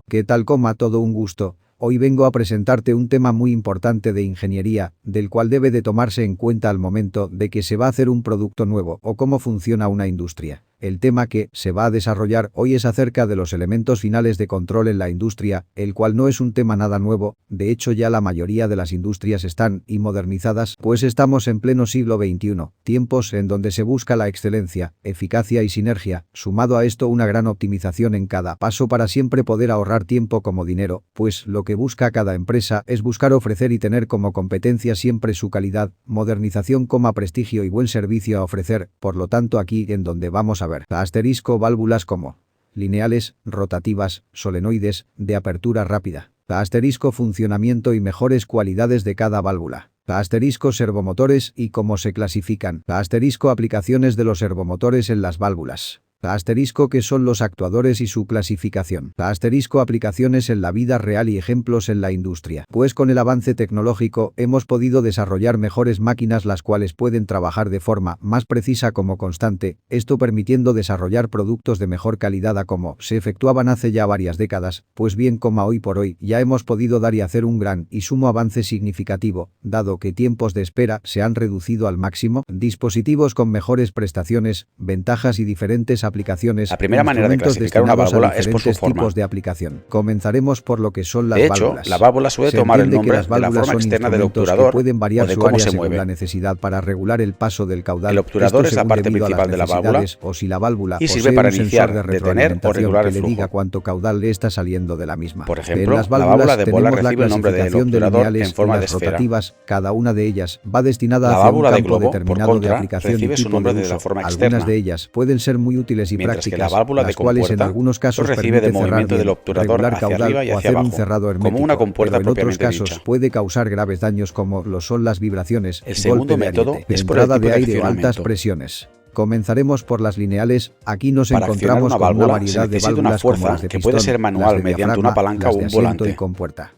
¿Qué tal, coma? Todo un gusto. Hoy vengo a presentarte un tema muy importante de ingeniería, del cual debe de tomarse en cuenta al momento de que se va a hacer un producto nuevo o cómo funciona una industria. El tema que se va a desarrollar hoy es acerca de los elementos finales de control en la industria, el cual no es un tema nada nuevo, de hecho ya la mayoría de las industrias están modernizadas, pues estamos en pleno siglo XXI, tiempos en donde se busca la excelencia, eficacia y sinergia, sumado a esto una gran optimización en cada paso para siempre poder ahorrar tiempo como dinero, pues lo que busca cada empresa es buscar ofrecer y tener como competencia siempre su calidad, modernización, prestigio y buen servicio a ofrecer, por lo tanto aquí en donde vamos a ver. Asterisco válvulas como lineales, rotativas, solenoides, de apertura rápida. Asterisco funcionamiento y mejores cualidades de cada válvula. Asterisco servomotores y cómo se clasifican. Asterisco aplicaciones de los servomotores en las válvulas. Asterisco que son los actuadores y su clasificación. Asterisco aplicaciones en la vida real y ejemplos en la industria. Pues con el avance tecnológico hemos podido desarrollar mejores máquinas las cuales pueden trabajar de forma más precisa como constante, esto permitiendo desarrollar productos de mejor calidad a como se efectuaban hace ya varias décadas, pues bien hoy por hoy ya hemos podido dar y hacer un gran y sumo avance significativo, dado que tiempos de espera se han reducido al máximo, dispositivos con mejores prestaciones, ventajas y diferentes aplicaciones. La primera manera de clasificar una válvula es por su forma. Tipos de aplicación. Comenzaremos por lo que son las válvulas. De hecho, válvulas. la válvula suele tomar el nombre de la forma externa del obturador pueden variar o de su cómo área se según mueve. la necesidad para regular el paso del caudal. El obturador es la parte principal de la válvula o si la válvula y sirve para iniciar, detener o regular el que le flujo. diga cuánto caudal le está saliendo de la misma. Por ejemplo, las la válvula de bola recibe el nombre del obturador en forma de esfera. Rotativas, cada una de ellas va destinada la hacia un campo globo, determinado de aplicación recibe y tipo su nombre de de la uso. forma externa. Algunas de ellas pueden ser muy útiles y mientras prácticas, que la válvula de las cuales en algunos casos recibe del movimiento bien, del obturador hacia caudal arriba y o hacia hacer abajo, un cerrado hermético, como una compuerta pero en otros propiamente casos dicha. puede causar graves daños como lo son las vibraciones, El segundo golpe de método ariete, es por el entrada tipo de de aire o altas accionamiento. presiones. Comenzaremos por las lineales, aquí nos Para accionar encontramos una con una válvula variedad se de necesita válvulas una fuerza como las de que pistón, puede ser manual las de mediante una diafragma, palanca las o de un asiento volante. y compuerta.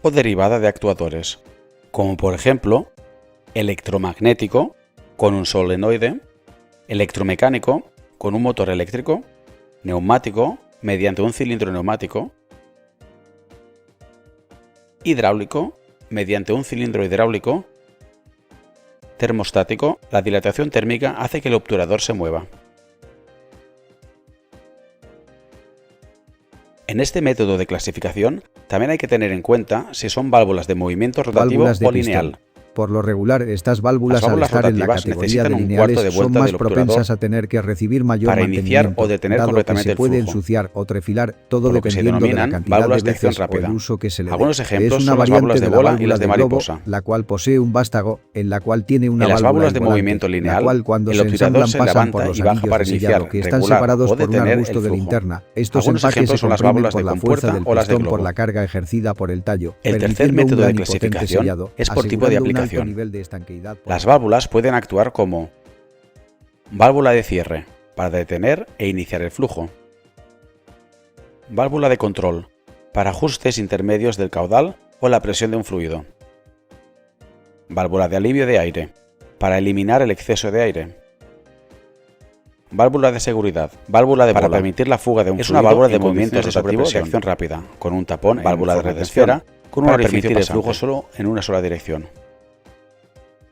O derivada de actuadores, como por ejemplo, electromagnético, con un solenoide, electromecánico, con un motor eléctrico, neumático, mediante un cilindro neumático, hidráulico, mediante un cilindro hidráulico, termostático, la dilatación térmica hace que el obturador se mueva. En este método de clasificación también hay que tener en cuenta si son válvulas de movimiento rotativo o lineal. Por lo regular, estas válvulas al válvulas estar en la rotativas categoría de necesitan un lineales cuarto de son vuelta más del obturador propensas a tener que recibir mayor para iniciar mantenimiento, o detener dado que completamente se el puede flujo, ensuciar o trefilar, todo por lo que se dependiendo de la denominan cantidad válvulas de de acción veces o el rápida. uso que se le dé. Algunos ejemplos Es una son las variante válvulas de de la bola y válvula las de de globo, mariposa. la cual posee un vástago, en la cual tiene una En las válvula válvulas de volante, movimiento lineal, la cual cuando el se obturador ensamblan se pasan por levanta los y baja anillos para de sellado iniciar, que están regular separados o por un detener arbusto el de flujo. linterna. Estos Algunos empaques ejemplos se son las comprimen válvulas por de la fuerza compuerta del o las de pistón por globo. la carga ejercida por el tallo, El tercer permitiendo un método de gran y potente clasificación sellado, es por tipo de asegurando un alto aplicación. nivel de estanqueidad. Las válvulas pueden actuar como válvula de cierre, para detener e iniciar el flujo. Válvula de control, para ajustes intermedios del caudal o la presión de un fluido. Válvula de alivio de aire, para eliminar el exceso de aire. Válvula de seguridad, válvula de bola, para permitir la fuga de un fluido. Es una válvula de movimiento rotativo de acción rápida, con un tapón, válvula de red de esfera, con un orificio para permitir el flujo solo en una sola dirección.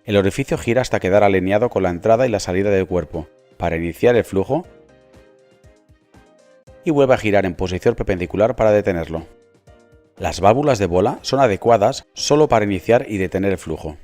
El orificio gira hasta quedar alineado con la entrada y la salida del cuerpo, para iniciar el flujo, y vuelve a girar en posición perpendicular para detenerlo. Las válvulas de bola son adecuadas solo para iniciar y detener el flujo.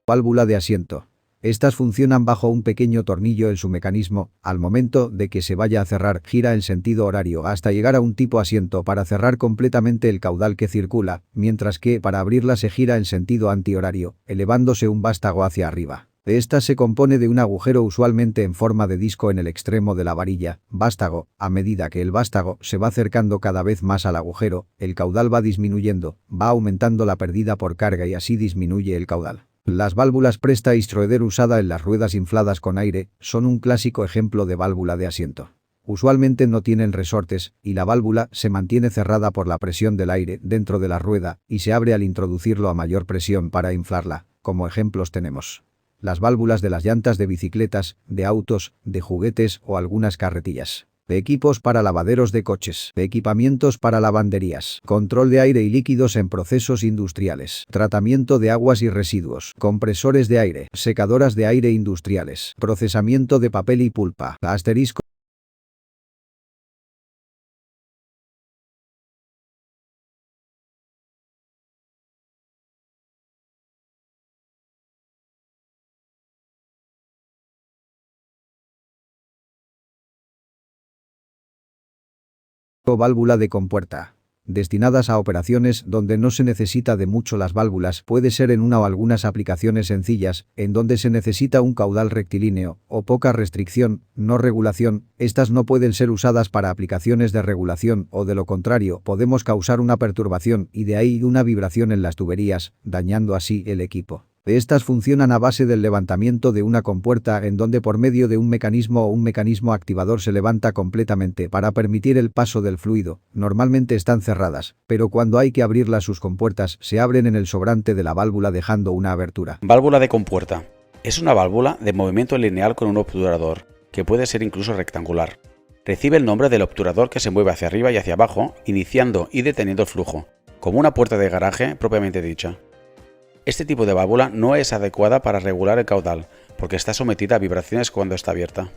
Válvula de asiento. Estas funcionan bajo un pequeño tornillo en su mecanismo, al momento de que se vaya a cerrar, gira en sentido horario hasta llegar a un tipo asiento para cerrar completamente el caudal que circula, mientras que para abrirla se gira en sentido antihorario, elevándose un vástago hacia arriba. Esta se compone de un agujero usualmente en forma de disco en el extremo de la varilla, vástago. A medida que el vástago se va acercando cada vez más al agujero, el caudal va disminuyendo, va aumentando la pérdida por carga y así disminuye el caudal. Las válvulas Presta y Schroeder usada en las ruedas infladas con aire son un clásico ejemplo de válvula de asiento. Usualmente no tienen resortes y la válvula se mantiene cerrada por la presión del aire dentro de la rueda y se abre al introducirlo a mayor presión para inflarla. Como ejemplos tenemos las válvulas de las llantas de bicicletas, de autos, de juguetes o algunas carretillas. Equipos para lavaderos de coches, equipamientos para lavanderías, control de aire y líquidos en procesos industriales, tratamiento de aguas y residuos, compresores de aire, secadoras de aire industriales, procesamiento de papel y pulpa, asterisco. Válvula de compuerta. Destinadas a operaciones donde no se necesita de mucho las válvulas, puede ser en una o algunas aplicaciones sencillas, en donde se necesita un caudal rectilíneo, o poca restricción, no regulación. Estas no pueden ser usadas para aplicaciones de regulación o de lo contrario, podemos causar una perturbación y de ahí una vibración en las tuberías, dañando así el equipo. Estas funcionan a base del levantamiento de una compuerta en donde por medio de un mecanismo o un mecanismo activador se levanta completamente para permitir el paso del fluido. Normalmente están cerradas, pero cuando hay que abrirlas sus compuertas se abren en el sobrante de la válvula dejando una abertura. Válvula de compuerta. Es una válvula de movimiento lineal con un obturador, que puede ser incluso rectangular. Recibe el nombre del obturador que se mueve hacia arriba y hacia abajo, iniciando y deteniendo el flujo, como una puerta de garaje propiamente dicha. Este tipo de válvula no es adecuada para regular el caudal, porque está sometida a vibraciones cuando está abierta.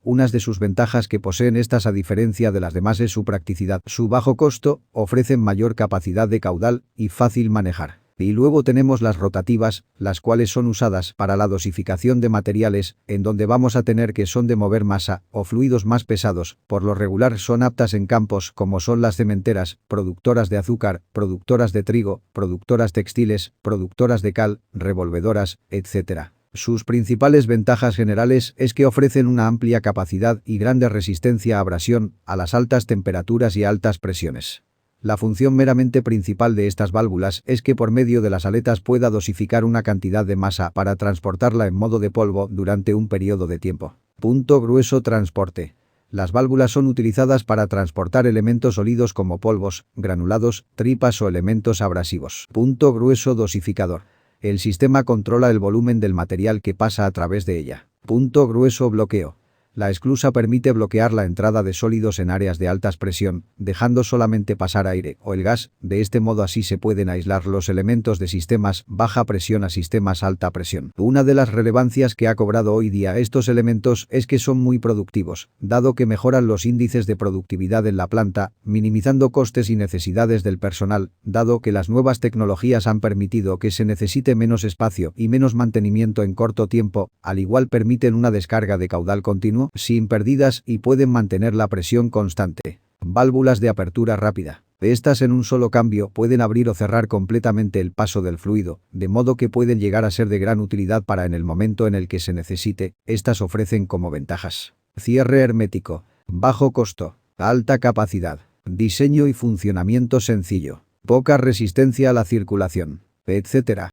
Unas de sus ventajas que poseen estas a diferencia de las demás es su practicidad. Su bajo costo, ofrecen mayor capacidad de caudal y fácil manejar. Y luego tenemos las rotativas, las cuales son usadas para la dosificación de materiales, en donde vamos a tener que son de mover masa o fluidos más pesados. Por lo regular son aptas en campos como son las cementeras, productoras de azúcar, productoras de trigo, productoras textiles, productoras de cal, revolvedoras, etc. Sus principales ventajas generales es que ofrecen una amplia capacidad y grande resistencia a abrasión, a las altas temperaturas y altas presiones. La función meramente principal de estas válvulas es que por medio de las aletas pueda dosificar una cantidad de masa para transportarla en modo de polvo durante un periodo de tiempo. Punto grueso transporte. Las válvulas son utilizadas para transportar elementos sólidos como polvos, granulados, tripas o elementos abrasivos. Punto grueso dosificador. El sistema controla el volumen del material que pasa a través de ella. Punto grueso bloqueo. La esclusa permite bloquear la entrada de sólidos en áreas de alta presión, dejando solamente pasar aire o el gas. De este modo así se pueden aislar los elementos de sistemas baja presión a sistemas alta presión. Una de las relevancias que ha cobrado hoy día estos elementos es que son muy productivos, dado que mejoran los índices de productividad en la planta, minimizando costes y necesidades del personal, dado que las nuevas tecnologías han permitido que se necesite menos espacio y menos mantenimiento en corto tiempo, al igual permiten una descarga de caudal continuo, sin pérdidas y pueden mantener la presión constante. Válvulas de apertura rápida. Estas en un solo cambio pueden abrir o cerrar completamente el paso del fluido, de modo que pueden llegar a ser de gran utilidad para en el momento en el que se necesite. Estas ofrecen como ventajas: cierre hermético, bajo costo, alta capacidad, diseño y funcionamiento sencillo, poca resistencia a la circulación, etc.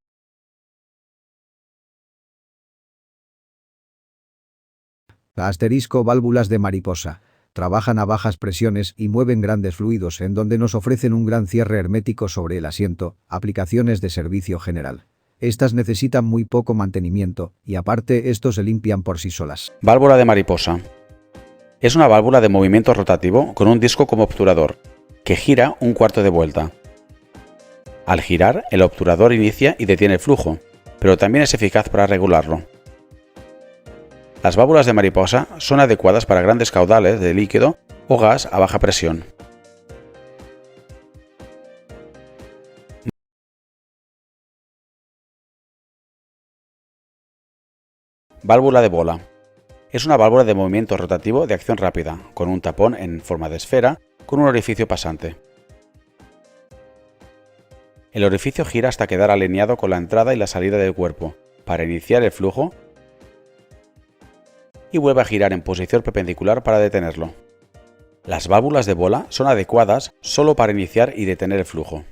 Asterisco válvulas de mariposa. Trabajan a bajas presiones y mueven grandes fluidos en donde nos ofrecen un gran cierre hermético sobre el asiento, aplicaciones de servicio general. Estas necesitan muy poco mantenimiento y aparte estos se limpian por sí solas. Válvula de mariposa. Es una válvula de movimiento rotativo con un disco como obturador, que gira un cuarto de vuelta. Al girar, el obturador inicia y detiene el flujo, pero también es eficaz para regularlo. Las válvulas de mariposa son adecuadas para grandes caudales de líquido o gas a baja presión. Válvula de bola. Es una válvula de movimiento rotativo de acción rápida, con un tapón en forma de esfera con un orificio pasante. El orificio gira hasta quedar alineado con la entrada y la salida del cuerpo, para iniciar el flujo, y vuelve a girar en posición perpendicular para detenerlo. Las válvulas de bola son adecuadas solo para iniciar y detener el flujo.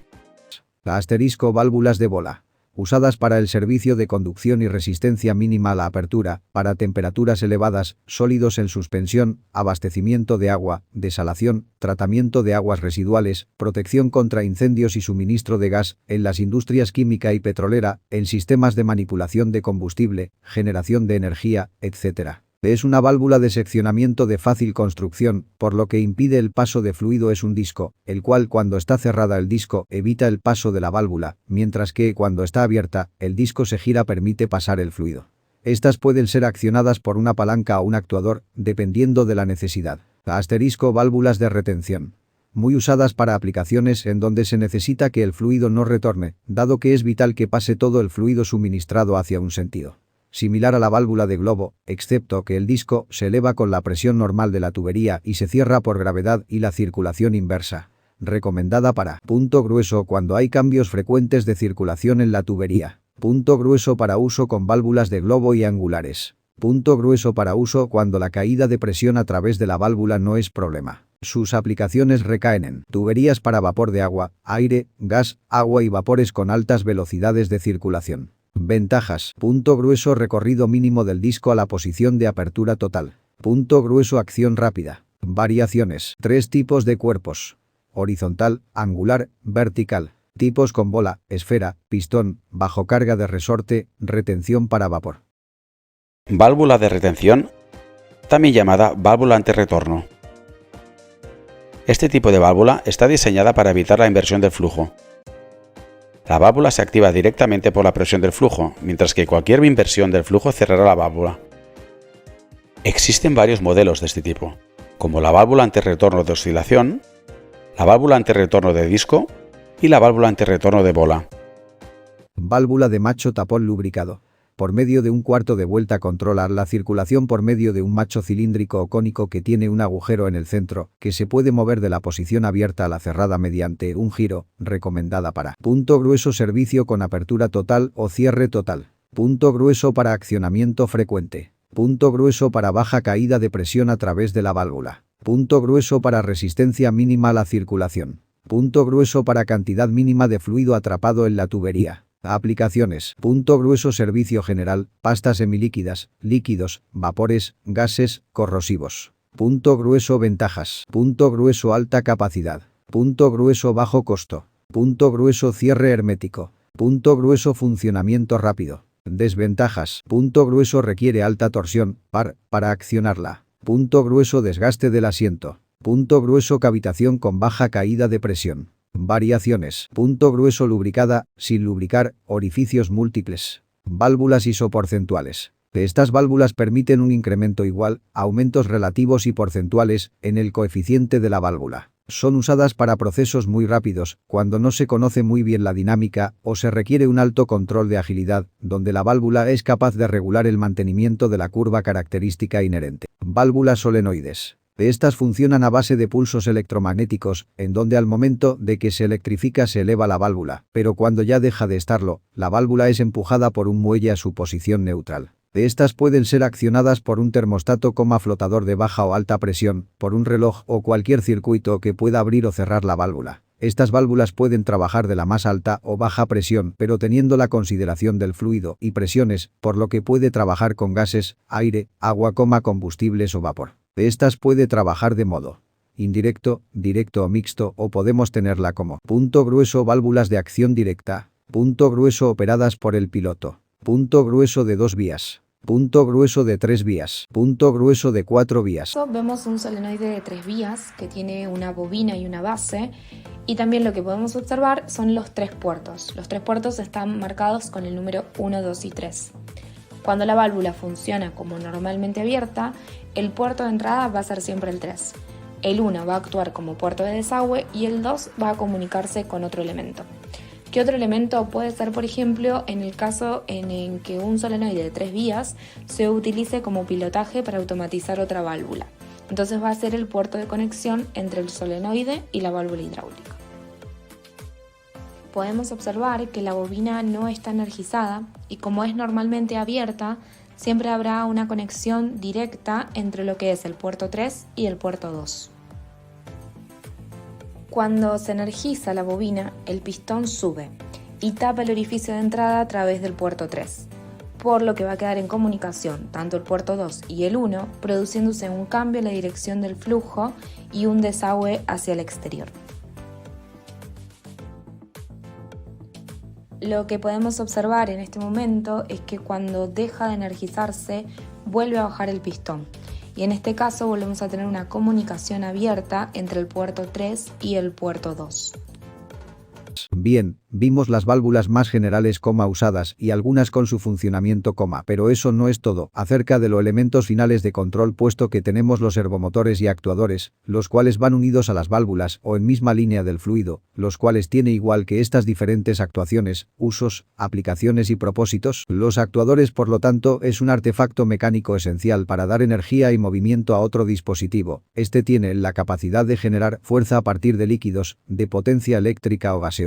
Asterisco válvulas de bola. Usadas para el servicio de conducción y resistencia mínima a la apertura, para temperaturas elevadas, sólidos en suspensión, abastecimiento de agua, desalación, tratamiento de aguas residuales, protección contra incendios y suministro de gas, en las industrias química y petrolera, en sistemas de manipulación de combustible, generación de energía, etc. Es una válvula de seccionamiento de fácil construcción, por lo que impide el paso de fluido. Es un disco, el cual cuando está cerrada el disco evita el paso de la válvula, mientras que cuando está abierta, el disco se gira permite pasar el fluido. Estas pueden ser accionadas por una palanca o un actuador, dependiendo de la necesidad. Asterisco válvulas de retención. Muy usadas para aplicaciones en donde se necesita que el fluido no retorne, dado que es vital que pase todo el fluido suministrado hacia un sentido. Similar a la válvula de globo, excepto que el disco se eleva con la presión normal de la tubería y se cierra por gravedad y la circulación inversa. Recomendada para punto grueso cuando hay cambios frecuentes de circulación en la tubería. Punto grueso para uso con válvulas de globo y angulares. Punto grueso para uso cuando la caída de presión a través de la válvula no es problema. Sus aplicaciones recaen en tuberías para vapor de agua, aire, gas, agua y vapores con altas velocidades de circulación. Ventajas. Punto grueso recorrido mínimo del disco a la posición de apertura total. Punto grueso acción rápida. Variaciones. 3 tipos de cuerpos. Horizontal, angular, vertical. Tipos con bola, esfera, pistón, bajo carga de resorte, retención para vapor. Válvula de retención, también llamada válvula antirretorno. Este tipo de válvula está diseñada para evitar la inversión del flujo. La válvula se activa directamente por la presión del flujo, mientras que cualquier inversión del flujo cerrará la válvula. Existen varios modelos de este tipo, como la válvula antirretorno de oscilación, la válvula antirretorno de disco y la válvula antirretorno de bola. Válvula de macho tapón lubricado. Por medio de un cuarto de vuelta controlar la circulación por medio de un macho cilíndrico o cónico que tiene un agujero en el centro, que se puede mover de la posición abierta a la cerrada mediante un giro, recomendada para punto grueso servicio con apertura total o cierre total. Punto grueso para accionamiento frecuente. Punto grueso para baja caída de presión a través de la válvula. Punto grueso para resistencia mínima a la circulación. Punto grueso para cantidad mínima de fluido atrapado en la tubería. Aplicaciones. Punto grueso servicio general, pastas semilíquidas, líquidos, vapores, gases, corrosivos. Punto grueso ventajas. Punto grueso alta capacidad. Punto grueso bajo costo. Punto grueso cierre hermético. Punto grueso funcionamiento rápido. Desventajas. Punto grueso requiere alta torsión, para accionarla. Punto grueso desgaste del asiento. Punto grueso cavitación con baja caída de presión. Variaciones. Punto grueso lubricada, sin lubricar, orificios múltiples. Válvulas isoporcentuales. Estas válvulas permiten un incremento igual, aumentos relativos y porcentuales, en el coeficiente de la válvula. Son usadas para procesos muy rápidos, cuando no se conoce muy bien la dinámica o se requiere un alto control de agilidad, donde la válvula es capaz de regular el mantenimiento de la curva característica inherente. Válvulas solenoides. Estas funcionan a base de pulsos electromagnéticos, en donde al momento de que se electrifica se eleva la válvula, pero cuando ya deja de estarlo, la válvula es empujada por un muelle a su posición neutral. Estas pueden ser accionadas por un termostato como flotador de baja o alta presión, por un reloj o cualquier circuito que pueda abrir o cerrar la válvula. Estas válvulas pueden trabajar de la más alta o baja presión, pero teniendo la consideración del fluido y presiones, por lo que puede trabajar con gases, aire, agua, combustibles o vapor. Estas puede trabajar de modo indirecto, directo o mixto, o podemos tenerla como punto grueso válvulas de acción directa, punto grueso operadas por el piloto, punto grueso de 2 vías, punto grueso de 3 vías, punto grueso de 4 vías. Vemos un solenoide de 3 vías que tiene una bobina y una base, y también lo que podemos observar son los 3 puertos. Los 3 puertos están marcados con el número 1, 2 y 3. Cuando la válvula funciona como normalmente abierta, el puerto de entrada va a ser siempre el 3. El 1 va a actuar como puerto de desagüe y el 2 va a comunicarse con otro elemento. ¿Qué otro elemento puede ser, por ejemplo, en el caso en que un solenoide de 3 vías se utilice como pilotaje para automatizar otra válvula? Entonces va a ser el puerto de conexión entre el solenoide y la válvula hidráulica. Podemos observar que la bobina no está energizada y como es normalmente abierta, siempre habrá una conexión directa entre lo que es el puerto 3 y el puerto 2. Cuando se energiza la bobina, el pistón sube y tapa el orificio de entrada a través del puerto 3, por lo que va a quedar en comunicación tanto el puerto 2 y el 1, produciéndose un cambio en la dirección del flujo y un desagüe hacia el exterior. Lo que podemos observar en este momento es que cuando deja de energizarse vuelve a bajar el pistón. Y en este caso volvemos a tener una comunicación abierta entre el puerto 3 y el puerto 2. Bien, vimos las válvulas más generales, usadas y algunas con su funcionamiento, pero eso no es todo acerca de los elementos finales de control, puesto que tenemos los servomotores y actuadores, los cuales van unidos a las válvulas o en misma línea del fluido, los cuales tiene igual que estas diferentes actuaciones, usos, aplicaciones y propósitos. Los actuadores, por lo tanto, es un artefacto mecánico esencial para dar energía y movimiento a otro dispositivo. Este tiene la capacidad de generar fuerza a partir de líquidos, de potencia eléctrica o gaseosa.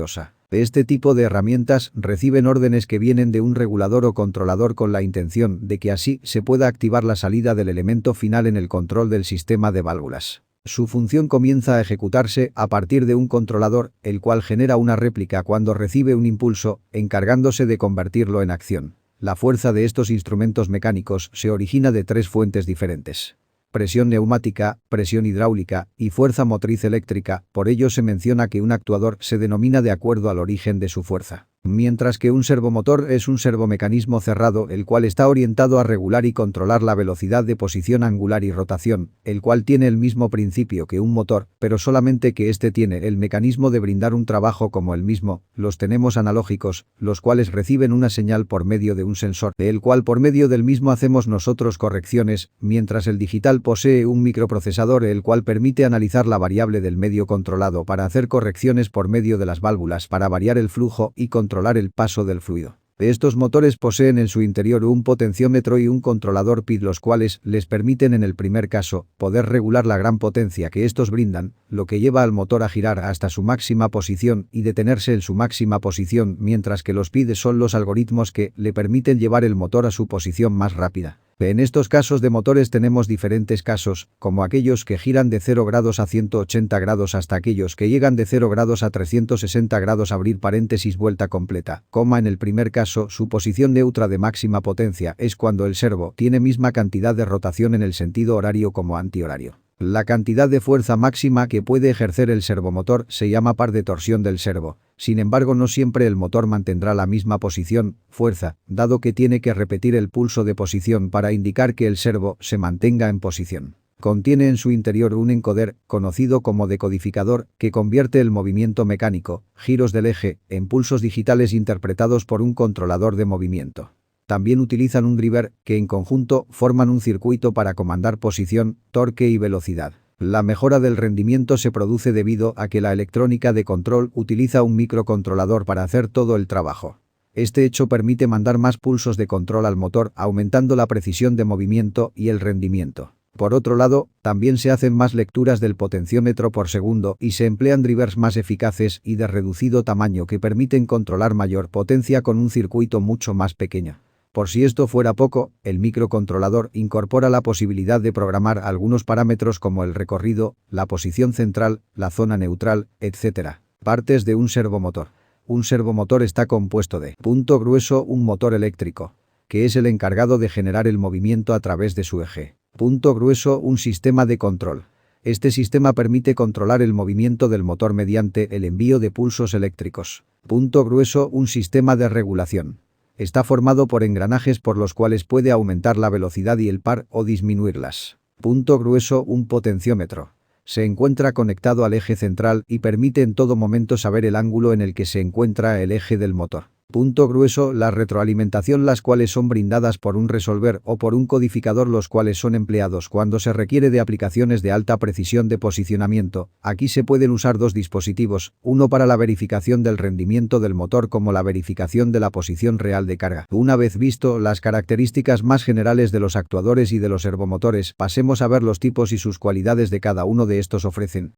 Este tipo de herramientas reciben órdenes que vienen de un regulador o controlador con la intención de que así se pueda activar la salida del elemento final en el control del sistema de válvulas. Su función comienza a ejecutarse a partir de un controlador, el cual genera una réplica cuando recibe un impulso, encargándose de convertirlo en acción. La fuerza de estos instrumentos mecánicos se origina de tres fuentes diferentes: presión neumática, presión hidráulica y fuerza motriz eléctrica. Por ello se menciona que un actuador se denomina de acuerdo al origen de su fuerza, mientras que un servomotor es un servomecanismo cerrado, el cual está orientado a regular y controlar la velocidad de posición angular y rotación, el cual tiene el mismo principio que un motor, pero solamente que este tiene el mecanismo de brindar un trabajo como el mismo. Los tenemos analógicos, los cuales reciben una señal por medio de un sensor, el cual por medio del mismo hacemos nosotros correcciones, mientras el digital posee un microprocesador, el cual permite analizar la variable del medio controlado para hacer correcciones por medio de las válvulas para variar el flujo y controlar el paso del fluido. Estos motores poseen en su interior un potenciómetro y un controlador PID, los cuales les permiten en el primer caso poder regular la gran potencia que estos brindan, lo que lleva al motor a girar hasta su máxima posición y detenerse en su máxima posición, mientras que los PID son los algoritmos que le permiten llevar el motor a su posición más rápida. En estos casos de motores tenemos diferentes casos, como aquellos que giran de 0 grados a 180 grados hasta aquellos que llegan de 0 grados a 360 grados, abrir paréntesis, vuelta completa, en el primer caso su posición neutra de máxima potencia es cuando el servo tiene misma cantidad de rotación en el sentido horario como antihorario. La cantidad de fuerza máxima que puede ejercer el servomotor se llama par de torsión del servo. Sin embargo, no siempre el motor mantendrá la misma posición, fuerza, dado que tiene que repetir el pulso de posición para indicar que el servo se mantenga en posición. Contiene en su interior un encoder, conocido como decodificador, que convierte el movimiento mecánico, giros del eje, en pulsos digitales interpretados por un controlador de movimiento. También utilizan un driver, que en conjunto forman un circuito para comandar posición, torque y velocidad. La mejora del rendimiento se produce debido a que la electrónica de control utiliza un microcontrolador para hacer todo el trabajo. Este hecho permite mandar más pulsos de control al motor, aumentando la precisión de movimiento y el rendimiento. Por otro lado, también se hacen más lecturas del potenciómetro por segundo y se emplean drivers más eficaces y de reducido tamaño que permiten controlar mayor potencia con un circuito mucho más pequeño. Por si esto fuera poco, el microcontrolador incorpora la posibilidad de programar algunos parámetros como el recorrido, la posición central, la zona neutral, etc. Partes de un servomotor. Un servomotor está compuesto de punto grueso, un motor eléctrico, que es el encargado de generar el movimiento a través de su eje. Punto grueso, un sistema de control. Este sistema permite controlar el movimiento del motor mediante el envío de pulsos eléctricos. Punto grueso, un sistema de regulación. Está formado por engranajes por los cuales puede aumentar la velocidad y el par o disminuirlas. Punto grueso, un potenciómetro. Se encuentra conectado al eje central y permite en todo momento saber el ángulo en el que se encuentra el eje del motor. Punto grueso, la retroalimentación, las cuales son brindadas por un resolver o por un codificador, los cuales son empleados cuando se requiere de aplicaciones de alta precisión de posicionamiento. Aquí se pueden usar dos dispositivos, uno para la verificación del rendimiento del motor como la verificación de la posición real de carga. Una vez visto las características más generales de los actuadores y de los servomotores, pasemos a ver los tipos y sus cualidades de cada uno de estos ofrecen.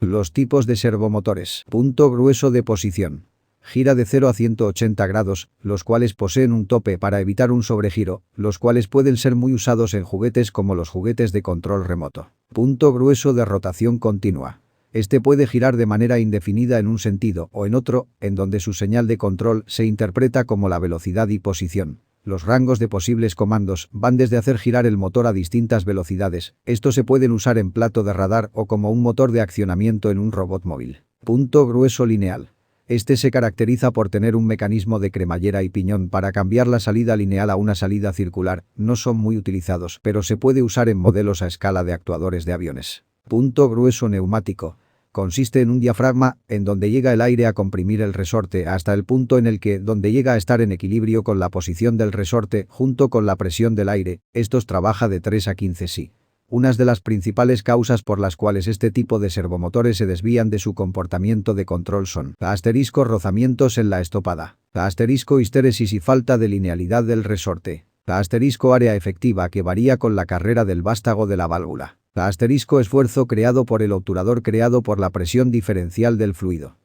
Los tipos de servomotores. Punto grueso de posición. Gira de 0 a 180 grados, los cuales poseen un tope para evitar un sobregiro, los cuales pueden ser muy usados en juguetes como los juguetes de control remoto. Punto grueso de rotación continua. Este puede girar de manera indefinida en un sentido o en otro, en donde su señal de control se interpreta como la velocidad y posición. Los rangos de posibles comandos van desde hacer girar el motor a distintas velocidades. Estos se pueden usar en plato de radar o como un motor de accionamiento en un robot móvil. Punto grueso lineal. Este se caracteriza por tener un mecanismo de cremallera y piñón para cambiar la salida lineal a una salida circular. No son muy utilizados, pero se puede usar en modelos a escala de actuadores de aviones. Punto grueso neumático. Consiste en un diafragma en donde llega el aire a comprimir el resorte hasta el punto en el que donde llega a estar en equilibrio con la posición del resorte junto con la presión del aire. Estos trabaja de 3 a 15 psi. Unas de las principales causas por las cuales este tipo de servomotores se desvían de su comportamiento de control son rozamientos en la estopada, histéresis y falta de linealidad del resorte, área efectiva que varía con la carrera del vástago de la válvula, esfuerzo creado por el obturador creado por la presión diferencial del fluido,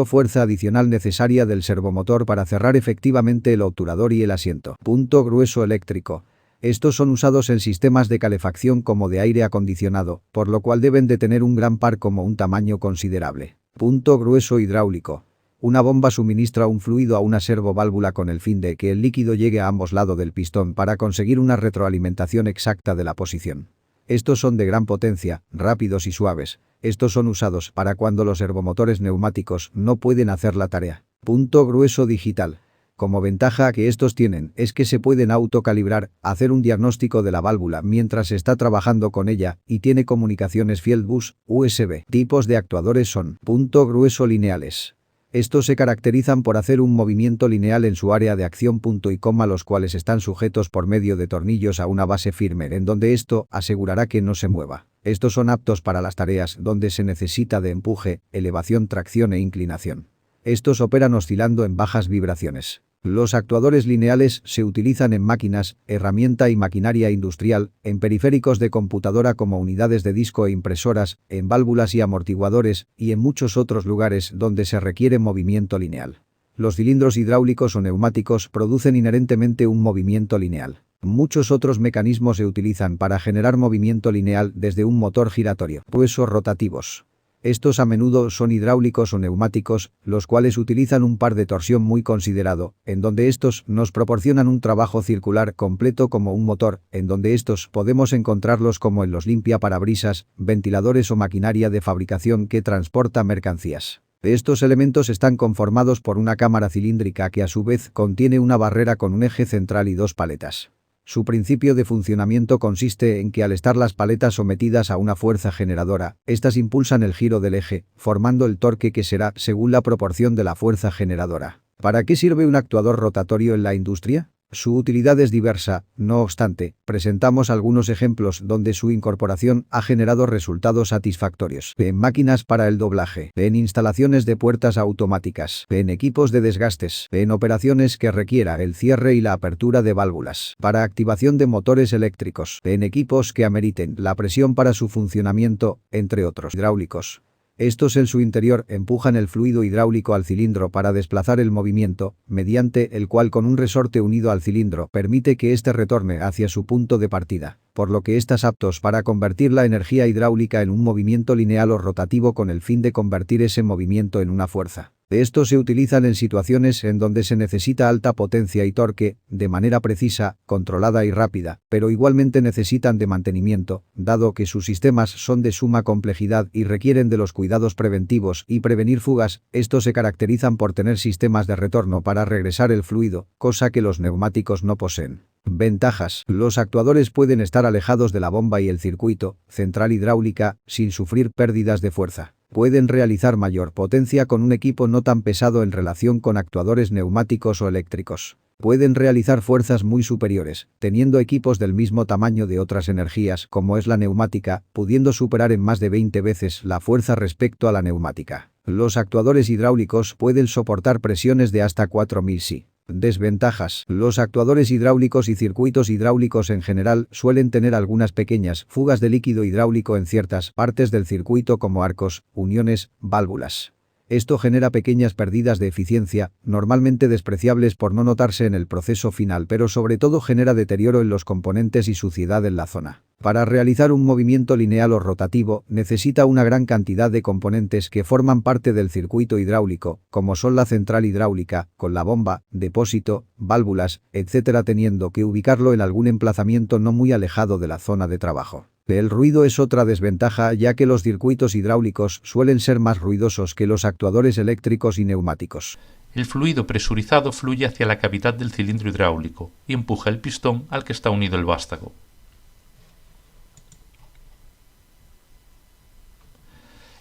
fuerza adicional necesaria del servomotor para cerrar efectivamente el obturador y el asiento. Punto grueso eléctrico. Estos son usados en sistemas de calefacción como de aire acondicionado, por lo cual deben de tener un gran par como un tamaño considerable. Punto grueso hidráulico. Una bomba suministra un fluido a una servoválvula con el fin de que el líquido llegue a ambos lados del pistón para conseguir una retroalimentación exacta de la posición. Estos son de gran potencia, rápidos y suaves. Estos son usados para cuando los servomotores neumáticos no pueden hacer la tarea. Punto grueso digital. Como ventaja que estos tienen es que se pueden autocalibrar, hacer un diagnóstico de la válvula mientras se está trabajando con ella y tiene comunicaciones Fieldbus, USB. Tipos de actuadores son punto grueso lineales. Estos se caracterizan por hacer un movimiento lineal en su área de acción punto y coma, los cuales están sujetos por medio de tornillos a una base firme en donde esto asegurará que no se mueva. Estos son aptos para las tareas donde se necesita de empuje, elevación, tracción e inclinación. Estos operan oscilando en bajas vibraciones. Los actuadores lineales se utilizan en máquinas, herramienta y maquinaria industrial, en periféricos de computadora como unidades de disco e impresoras, en válvulas y amortiguadores, y en muchos otros lugares donde se requiere movimiento lineal. Los cilindros hidráulicos o neumáticos producen inherentemente un movimiento lineal. Muchos otros mecanismos se utilizan para generar movimiento lineal desde un motor giratorio, huesos rotativos. Estos a menudo son hidráulicos o neumáticos, los cuales utilizan un par de torsión muy considerado, en donde estos nos proporcionan un trabajo circular completo como un motor, en donde estos podemos encontrarlos como en los limpiaparabrisas, ventiladores o maquinaria de fabricación que transporta mercancías. Estos elementos están conformados por una cámara cilíndrica que a su vez contiene una barrera con un eje central y dos paletas. Su principio de funcionamiento consiste en que al estar las paletas sometidas a una fuerza generadora, estas impulsan el giro del eje, formando el torque que será según la proporción de la fuerza generadora. ¿Para qué sirve un actuador rotatorio en la industria? Su utilidad es diversa, no obstante, presentamos algunos ejemplos donde su incorporación ha generado resultados satisfactorios. En máquinas para el doblaje, en instalaciones de puertas automáticas, en equipos de desgastes, en operaciones que requiera el cierre y la apertura de válvulas, para activación de motores eléctricos, en equipos que ameriten la presión para su funcionamiento, entre otros. Hidráulicos. Estos en su interior empujan el fluido hidráulico al cilindro para desplazar el movimiento, mediante el cual con un resorte unido al cilindro permite que éste retorne hacia su punto de partida, por lo que están aptos para convertir la energía hidráulica en un movimiento lineal o rotativo con el fin de convertir ese movimiento en una fuerza. Estos se utilizan en situaciones en donde se necesita alta potencia y torque, de manera precisa, controlada y rápida, pero igualmente necesitan de mantenimiento, dado que sus sistemas son de suma complejidad y requieren de los cuidados preventivos y prevenir fugas. Estos se caracterizan por tener sistemas de retorno para regresar el fluido, cosa que los neumáticos no poseen. Ventajas. Los actuadores pueden estar alejados de la bomba y el circuito central hidráulica sin sufrir pérdidas de fuerza. Pueden realizar mayor potencia con un equipo no tan pesado en relación con actuadores neumáticos o eléctricos. Pueden realizar fuerzas muy superiores, teniendo equipos del mismo tamaño de otras energías, como es la neumática, pudiendo superar en más de 20 veces la fuerza respecto a la neumática. Los actuadores hidráulicos pueden soportar presiones de hasta 4000 psi. Desventajas. Los actuadores hidráulicos y circuitos hidráulicos en general suelen tener algunas pequeñas fugas de líquido hidráulico en ciertas partes del circuito como arcos, uniones, válvulas. Esto genera pequeñas pérdidas de eficiencia, normalmente despreciables por no notarse en el proceso final, pero sobre todo genera deterioro en los componentes y suciedad en la zona. Para realizar un movimiento lineal o rotativo, necesita una gran cantidad de componentes que forman parte del circuito hidráulico, como son la central hidráulica, con la bomba, depósito, válvulas, etc., teniendo que ubicarlo en algún emplazamiento no muy alejado de la zona de trabajo. El ruido es otra desventaja, ya que los circuitos hidráulicos suelen ser más ruidosos que los actuadores eléctricos y neumáticos. El fluido presurizado fluye hacia la cavidad del cilindro hidráulico y empuja el pistón al que está unido el vástago.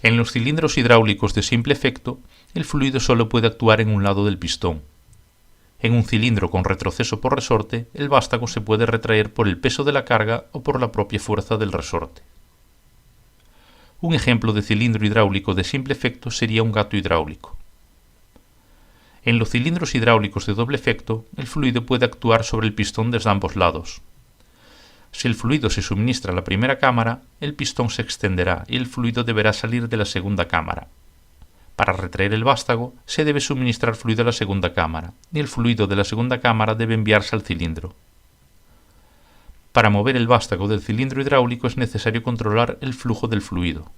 En los cilindros hidráulicos de simple efecto, el fluido solo puede actuar en un lado del pistón. En un cilindro con retroceso por resorte, el vástago se puede retraer por el peso de la carga o por la propia fuerza del resorte. Un ejemplo de cilindro hidráulico de simple efecto sería un gato hidráulico. En los cilindros hidráulicos de doble efecto, el fluido puede actuar sobre el pistón desde ambos lados. Si el fluido se suministra a la primera cámara, el pistón se extenderá y el fluido deberá salir de la segunda cámara. Para retraer el vástago, se debe suministrar fluido a la segunda cámara, y el fluido de la segunda cámara debe enviarse al cilindro. Para mover el vástago del cilindro hidráulico es necesario controlar el flujo del fluido.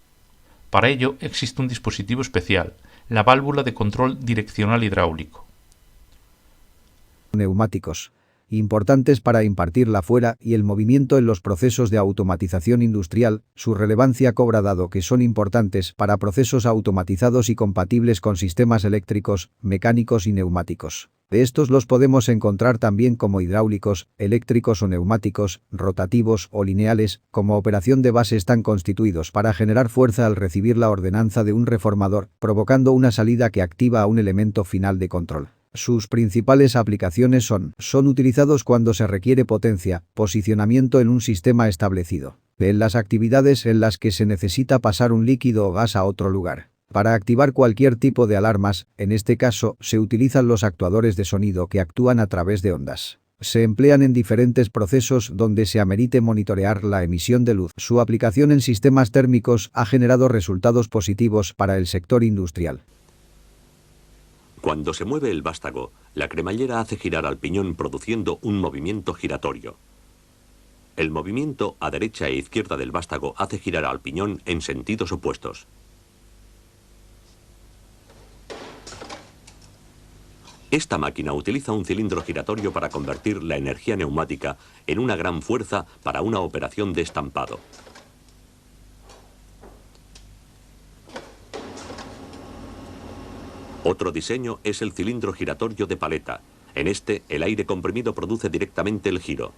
Para ello existe un dispositivo especial, la válvula de control direccional hidráulico. Neumáticos. Importantes para impartir la fuerza y el movimiento en los procesos de automatización industrial, su relevancia cobra dado que son importantes para procesos automatizados y compatibles con sistemas eléctricos, mecánicos y neumáticos. De estos los podemos encontrar también como hidráulicos, eléctricos o neumáticos, rotativos o lineales, como operación de base están constituidos para generar fuerza al recibir la ordenanza de un reformador, provocando una salida que activa a un elemento final de control. Sus principales aplicaciones son utilizados cuando se requiere potencia, posicionamiento en un sistema establecido. En las actividades en las que se necesita pasar un líquido o gas a otro lugar. Para activar cualquier tipo de alarmas, en este caso, se utilizan los actuadores de sonido que actúan a través de ondas. Se emplean en diferentes procesos donde se amerite monitorear la emisión de luz. Su aplicación en sistemas térmicos ha generado resultados positivos para el sector industrial. Cuando se mueve el vástago, la cremallera hace girar al piñón produciendo un movimiento giratorio. El movimiento a derecha e izquierda del vástago hace girar al piñón en sentidos opuestos. Esta máquina utiliza un cilindro giratorio para convertir la energía neumática en una gran fuerza para una operación de estampado. Otro diseño es el cilindro giratorio de paleta. En este, el aire comprimido produce directamente el giro.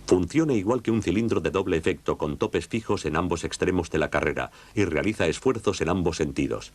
Funciona igual que un cilindro de doble efecto con topes fijos en ambos extremos de la carrera y realiza esfuerzos en ambos sentidos.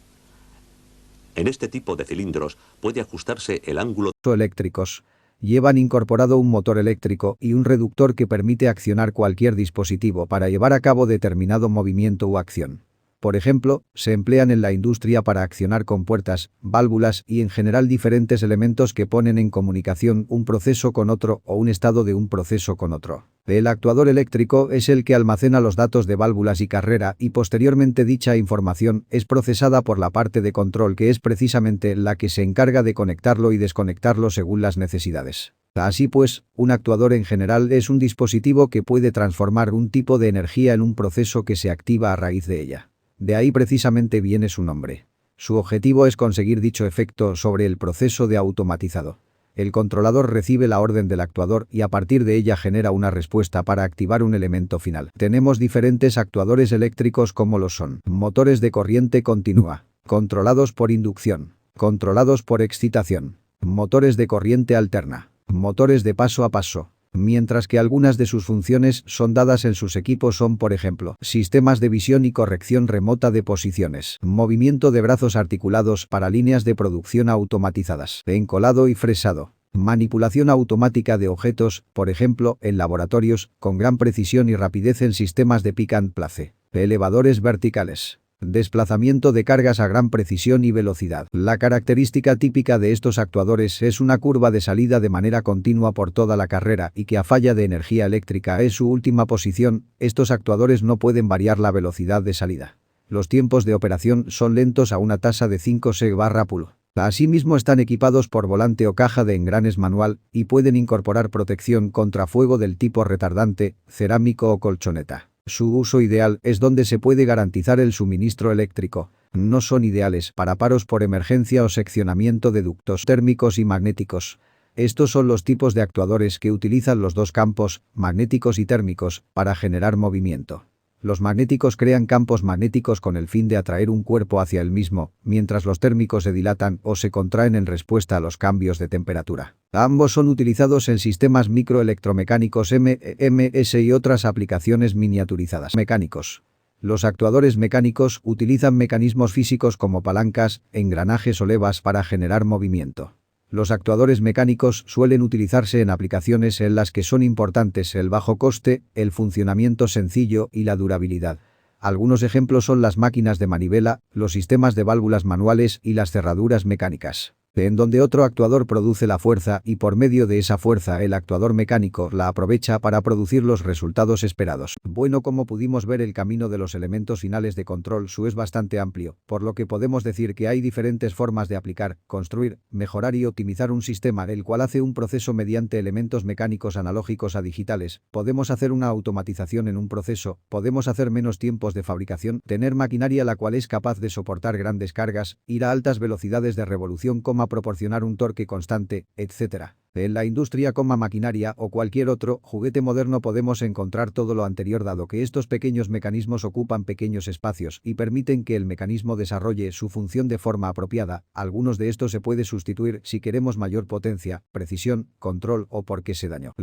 En este tipo de cilindros puede ajustarse el ángulo Eléctricos. Llevan incorporado un motor eléctrico y un reductor que permite accionar cualquier dispositivo para llevar a cabo determinado movimiento u acción. Por ejemplo, se emplean en la industria para accionar compuertas, válvulas y en general diferentes elementos que ponen en comunicación un proceso con otro o un estado de un proceso con otro. El actuador eléctrico es el que almacena los datos de válvulas y carrera y posteriormente dicha información es procesada por la parte de control que es precisamente la que se encarga de conectarlo y desconectarlo según las necesidades. Así pues, un actuador en general es un dispositivo que puede transformar un tipo de energía en un proceso que se activa a raíz de ella. De ahí precisamente viene su nombre. Su objetivo es conseguir dicho efecto sobre el proceso de automatizado. El controlador recibe la orden del actuador y a partir de ella genera una respuesta para activar un elemento final. Tenemos diferentes actuadores eléctricos como lo son motores de corriente continua, controlados por inducción, controlados por excitación, motores de corriente alterna, motores de paso a paso. Mientras que algunas de sus funciones son dadas en sus equipos son, por ejemplo, sistemas de visión y corrección remota de posiciones, movimiento de brazos articulados para líneas de producción automatizadas, encolado y fresado, manipulación automática de objetos, por ejemplo, en laboratorios, con gran precisión y rapidez en sistemas de pick and place, elevadores verticales. Desplazamiento de cargas a gran precisión y velocidad. La característica típica de estos actuadores es una curva de salida de manera continua por toda la carrera y que a falla de energía eléctrica es su última posición. Estos actuadores no pueden variar la velocidad de salida. Los tiempos de operación son lentos a una tasa de 5 seg/pul. Asimismo están equipados por volante o caja de engranes manual y pueden incorporar protección contra fuego del tipo retardante, cerámico o colchoneta. Su uso ideal es donde se puede garantizar el suministro eléctrico. No son ideales para paros por emergencia o seccionamiento de ductos térmicos y magnéticos. Estos son los tipos de actuadores que utilizan los dos campos, magnéticos y térmicos, para generar movimiento. Los magnéticos crean campos magnéticos con el fin de atraer un cuerpo hacia el mismo, mientras los térmicos se dilatan o se contraen en respuesta a los cambios de temperatura. Ambos son utilizados en sistemas microelectromecánicos MEMS y otras aplicaciones miniaturizadas. Mecánicos. Los actuadores mecánicos utilizan mecanismos físicos como palancas, engranajes o levas para generar movimiento. Los actuadores mecánicos suelen utilizarse en aplicaciones en las que son importantes el bajo coste, el funcionamiento sencillo y la durabilidad. Algunos ejemplos son las máquinas de manivela, los sistemas de válvulas manuales y las cerraduras mecánicas, en donde otro actuador produce la fuerza y por medio de esa fuerza el actuador mecánico la aprovecha para producir los resultados esperados. Bueno, como pudimos ver, el camino de los elementos finales de control es bastante amplio, por lo que podemos decir que hay diferentes formas de aplicar, construir, mejorar y optimizar un sistema el cual hace un proceso mediante elementos mecánicos analógicos a digitales. Podemos hacer una automatización en un proceso, podemos hacer menos tiempos de fabricación, tener maquinaria la cual es capaz de soportar grandes cargas, ir a altas velocidades de revolución, proporcionar un torque constante, etc. En la industria, maquinaria o cualquier otro juguete moderno podemos encontrar todo lo anterior, dado que estos pequeños mecanismos ocupan pequeños espacios y permiten que el mecanismo desarrolle su función de forma apropiada. Algunos de estos se puede sustituir si queremos mayor potencia, precisión, control o porque se dañó.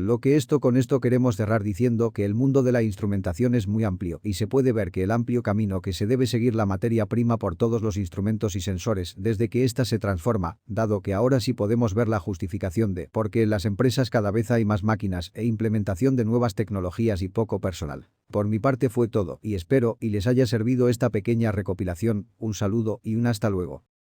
Con esto queremos cerrar diciendo que el mundo de la instrumentación es muy amplio y se puede ver que el amplio camino que se debe seguir la materia prima por todos los instrumentos y sensores desde que ésta se transforma, dado que ahora sí podemos ver la justificación de porque en las empresas cada vez hay más máquinas e implementación de nuevas tecnologías y poco personal. Por mi parte fue todo y espero y les haya servido esta pequeña recopilación. Un saludo y un hasta luego.